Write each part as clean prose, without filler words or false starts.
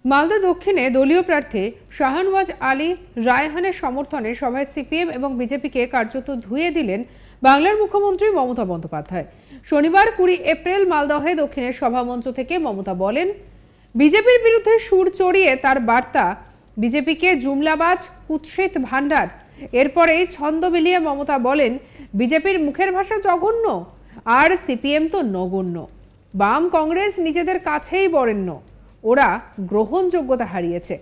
মালদা দক্ষিণে দলীয় প্রার্থী শাহনওয়াজ আলী রায়হানের সমর্থনে সভায় সিপিএম এবং বিজেপিকে কার্যত ধুয়ে দিলেন বাংলার মুখ্যমন্ত্রী মমতা বন্দ্যোপাধ্যায়। শনিবার 20 এপ্রিল মালদহে দক্ষিণের সভামঞ্চ থেকে মমতা বলেন, বিজেপির বিরুদ্ধে সুর চড়িয়ে তার বার্তা বিজেপিকে জুমলাবাজ, কুৎসিত ভান্ডার। এরপরেই ছন্দ মিলিয়ে মমতা বলেন, বিজেপির মুখের ভাষা জঘন্য আর সিপিএম তো নগণ্য। বাম কংগ্রেস নিজেদের কাছেই বরেণ্য, ওরা গ্রহণযোগ্যতা হারিয়েছে।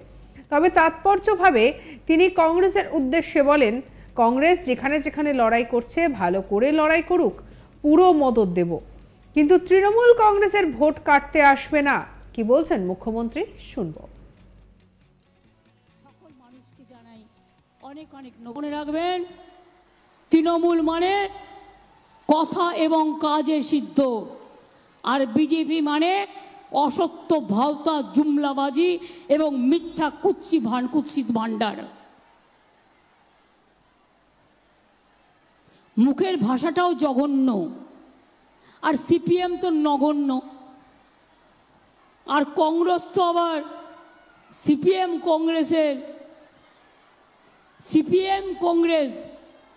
তবে তাৎপর্যভাবে তিনি কংগ্রেসের উদ্দেশ্যে বলেন, কংগ্রেস যেখানে যেখানে লড়াই করছে ভালো করে লড়াই করুক, পুরো মদত দেব, কিন্তু তৃণমূল কংগ্রেসের ভোট কাটতে আসবে না। কি বলছেন মুখ্যমন্ত্রী, শুনব। সকল মানুষকে জানাই অনেক অনেক মনে রাখবেন, তৃণমূল মানে কথা এবং কাজে সিদ্ধ, আর বিজেপি মানে অসত্য, ভাওতা, জুমলাবাজি এবং মিথ্যা কুৎসিত ভান্ডার। মুখের ভাষাটাও জঘন্য, আর সিপিএম তো নগণ্য, আর কংগ্রেস তো আবার সিপিএম কংগ্রেস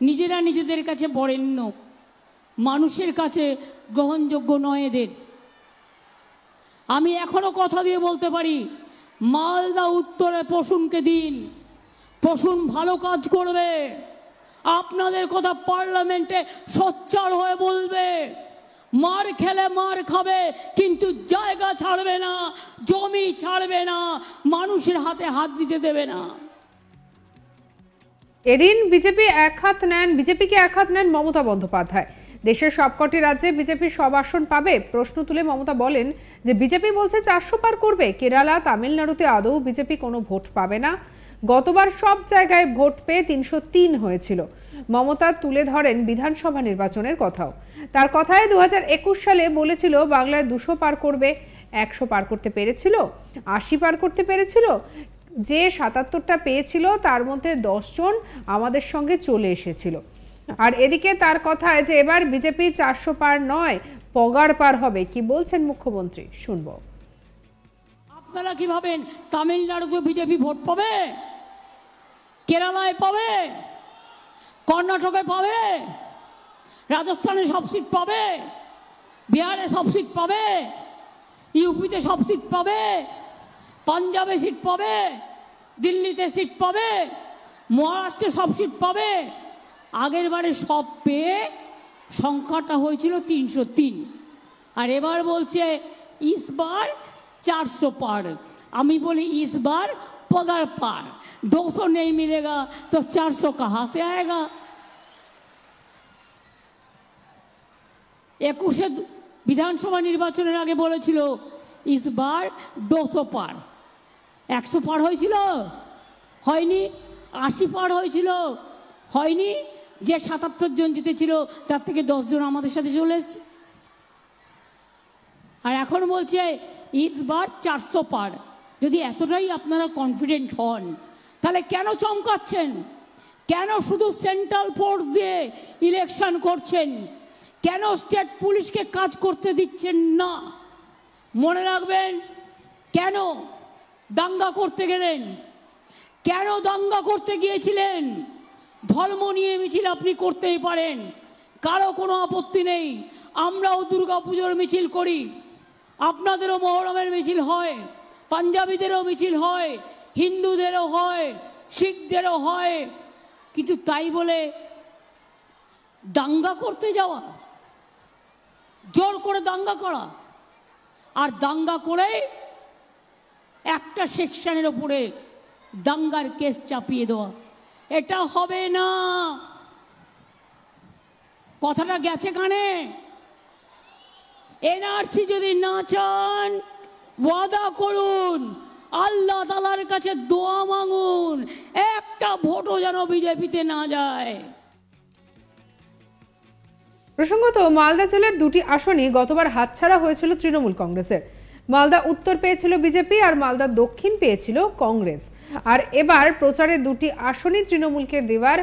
নিজেরা নিজেদের কাছে বরেণ্য, মানুষের কাছে গ্রহণযোগ্য নয় এদের। আমি এখনো কথা দিয়ে বলতে পারি, মালদা উত্তরে প্রসূনকে দিন, প্রসূন ভালো কাজ করবে, আপনাদের কথা পার্লামেন্টে সোচ্চার হয়ে বলবে, মার খেলে মার খাবে কিন্তু জায়গা ছাড়বে না, জমি ছাড়বে না, মানুষের হাতে হাত দিতে দেবে না। এদিন বিজেপিকে এক হাত নেন মমতা বন্দ্যোপাধ্যায়। দেশের সবকটি রাজ্যে বিজেপি সব আসন পাবে প্রশ্ন তুলে মমতা বলেন যে বিজেপি বলছে 400 পার করবে। কেরালা, তামিলনাড়ুতে আদৌ বিজেপি কোনো ভোট পাবে না। গতবার সব জায়গায় ভোট পেয়ে 303 হয়েছিল। মমতা তুলে ধরেন বিধানসভা নির্বাচনের কথাও। তার কথায় 2021 সালে বলেছিল বাংলায় 200 পার করবে, 100 পার করতে পেরেছিল, 80 পার করতে পেরেছিল। যে 77টা পেয়েছিল তার মধ্যে 10 জন আমাদের সঙ্গে চলে এসেছিল। আর এদিকে তার কথায় যে এবার বিজেপি 400 পার নয়, পগার পার হবে। কি বলছেন মুখ্যমন্ত্রী, শুনবো। আপনারা কি ভাবেন তামিলনাড়ুতে বিজেপি ভোট পাবে, কেরালায় পাবে, কর্ণাটকে পাবে, রাজস্থানে সব সিট পাবে, বিহারে সব সিট পাবে, ইউপিতে সব সিট পাবে, পাঞ্জাবে সিট পাবে, দিল্লিতে সিট পাবে, মহারাষ্ট্রে সব সিট পাবে? আগের বারে সব পেয়ে সংখ্যাটা হয়েছিল 303, আর এবার বলছে इस बार 400 पार। আমি বলি इस बार पगार पार, 200 नहीं मिलेगा तो 400 कहाँ से आएगा? 21 বিধানসভা নির্বাচনের আগে বলেছিল इस बार 200 पार। 100 পার হয়েছিল? হয়নি। 80 পার হয়েছিল? হয়নি। যে 77 জন জিতেছিল তার থেকে 10 জন আমাদের সাথে চলে এসছে, আর এখন বলছে इस बार 400 পার। যদি এতটাই আপনারা কনফিডেন্ট হন তাহলে কেন চমকাচ্ছেন? কেন শুধু সেন্ট্রাল ফোর্স দিয়ে ইলেকশন করছেন? কেন স্টেট পুলিশকে কাজ করতে দিচ্ছেন না? মনে রাখবেন, কেন দাঙ্গা করতে গেলেন, কেন দাঙ্গা করতে গিয়েছিলেন? ধর্ম নিয়ে মিছিল আপনি করতেই পারেন, কারো কোনো আপত্তি নেই। আমরাও দুর্গাপুজোর মিছিল করি, আপনাদেরও মহরমের মিছিল হয়, পাঞ্জাবিদেরও মিছিল হয়, হিন্দুদেরও হয়, শিখদেরও হয়, কিন্তু তাই বলে দাঙ্গা করতে যাওয়া, জোর করে দাঙ্গা করা, আর দাঙ্গা করে একটা সেকশনের উপরে দাঙ্গার কেস চাপিয়ে দেওয়া, এটা হবে না। কথাটা গেছে কানে? এনআরসি যদি না চান, ওয়াদা করুন, আল্লাহ তাআলার কাছে দোয়া মাঙ্গুন, একটা ভোটও যেন বিজেপিতে না যায়। প্রসঙ্গত, মালদা জেলার 2টি আসনই গতবার হাতছাড়া হয়েছিল তৃণমূল কংগ্রেসের। মালদা উত্তর পেয়েছিল বিজেপি আর মালদা দক্ষিণ পেয়েছিল কংগ্রেস। আর এবার প্রচারে 2টি আসনই তৃণমূলকে দেওয়ার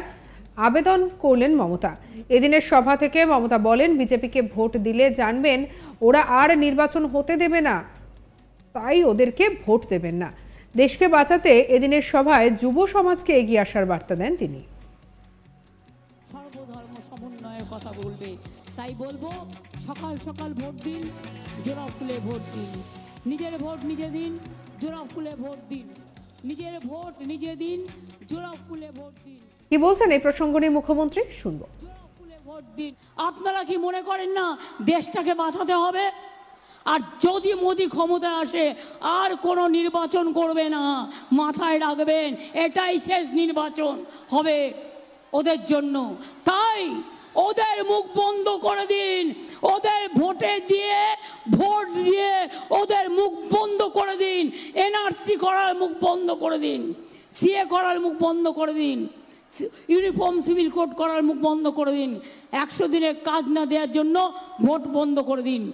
আবেদন করলেন মমতা। এদিনের সভা থেকে মমতা বলেন, বিজেপিকে ভোট দিলে জানবেন ওরা আর নির্বাচন হতে দেবে না, তাই ওদেরকে ভোট দেবেন না। দেশকে বাঁচাতে এদিনের সভায় যুব সমাজকে এগিয়ে আসার বার্তা দেন তিনি। সর্বধর্ম সমন্বয়ের কথা বলবে, তাই বলবো সকাল সকাল ভোট দিন, জোড়া ফুলে ভোট দিন। নিজের ভোট নিজে দিন, জোড়া ফুলে ভোট দিন। নিজের ভোট নিজে দিন, জোড়া ফুলে ভোট দিন। কি বলছেন এই প্রসঙ্গ নিয়ে মুখ্যমন্ত্রী, শুনবো। জোড়া ফুলে ভোট দিন। আপনারা কি মনে করেন না দেশটাকে বাঁচাতে হবে? আর যদি মোদি ক্ষমতায় আসে আর কোনো নির্বাচন করবে না, মাথায় রাখবেন এটাই শেষ নির্বাচন হবে ওদের জন্য। তাই ওদের মুখ বন্ধ করে দিন, ওদের ভোট দিয়ে ওদের মুখ বন্ধ করে দিন। এনআরসি করার মুখ বন্ধ করে দিন, সিএ করার মুখ বন্ধ করে দিন, ইউনিফর্ম সিভিল কোড করার মুখ বন্ধ করে দিন। 100 দিনের কাজ না দেওয়ার জন্য ভোট বন্ধ করে দিন।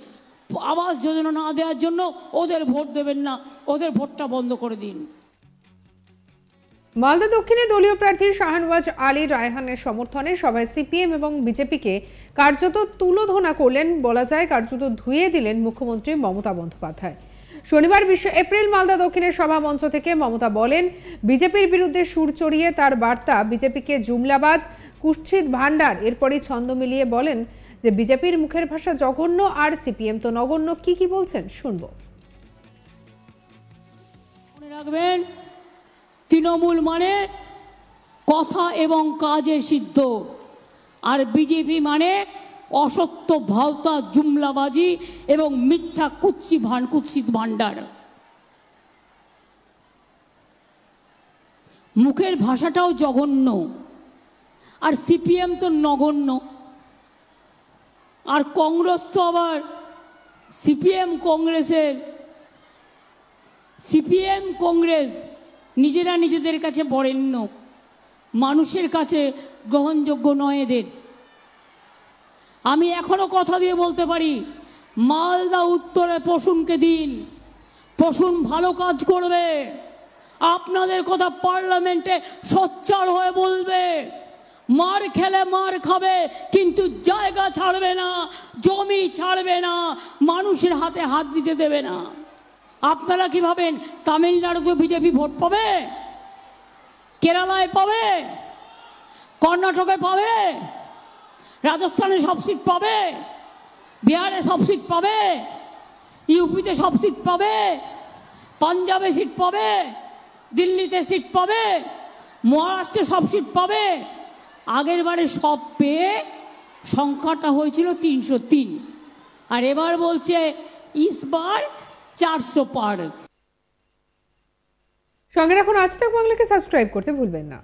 আবাস যোজনা না দেওয়ার জন্য ওদের ভোট দেবেন না, ওদের ভোটটা বন্ধ করে দিন। মালদা দক্ষিণে দলীয় প্রার্থী শাহনওয়াজ আলী রায়হানের সমর্থনে সভায় সিপিএম এবং বিজেপিকে কার্যত তুলোধনা করলেন, বলা যায় কার্যত ধুয়ে দিলেন মুখ্যমন্ত্রী মমতা বন্দ্যোপাধ্যায়। শনিবার 20 এপ্রিল মালদা দক্ষিণের সভা মঞ্চ থেকে মমতা বলেন, বিজেপির বিরুদ্ধে সুর চড়িয়ে তার বার্তা বিজেপিকে জুমলাবাজ, কুৎসিত ভান্ডার। এরপরই ছন্দ মিলিয়ে বলেন যে বিজেপির মুখের ভাষা জঘন্য আর সিপিএম তো নগণ্য। কি বলছেন শুনবো। মনে রাখবেন, তৃণমূল মানে কথা এবং কাজে সিদ্ধ, আর বিজেপি মানে অসত্য, ভাওতা, জুমলাবাজি এবং মিথ্যা কুৎসিত ভান্ডার। মুখের ভাষাটাও জঘন্য, আর সিপিএম তো নগণ্য। আর কংগ্রেস তো আবার সিপিএম কংগ্রেস নিজেরা নিজেদের কাছে বরেণ্য, মানুষের কাছে গ্রহণযোগ্য নয় এদের। আমি এখনো কথা দিয়ে বলতে পারি, মালদা উত্তরে প্রসূনকে দিন, প্রসূন ভালো কাজ করবে, আপনাদের কথা পার্লামেন্টে সোচ্চার হয়ে বলবে। মার খেলে মার খাবে, কিন্তু জায়গা ছাড়বে না, জমি ছাড়বে না, মানুষের হাতে হাত দিতে দেবে না। আপনারা কি ভাবেন তামিলনাড়ুতে বিজেপি ভোট পাবে? কেরালায় পাবে? কর্ণাটকে পাবে? রাজস্থানে সব সিট পাবে? বিহারে সব সিট পাবে? ইউপিতে সব সিট পাবে? পাঞ্জাবে সিট পাবে? দিল্লিতে সিট পাবে? মহারাষ্ট্রে সব সিট পাবে? আগের বারে সব পেয়ে সংখ্যাটা হয়েছিল 303, আর এবার বলছে ইসবার 400 পার। সঙ্গে রাখুন আজ তাক বাংলাকে, সাবস্ক্রাইব করতে ভুলবেন না।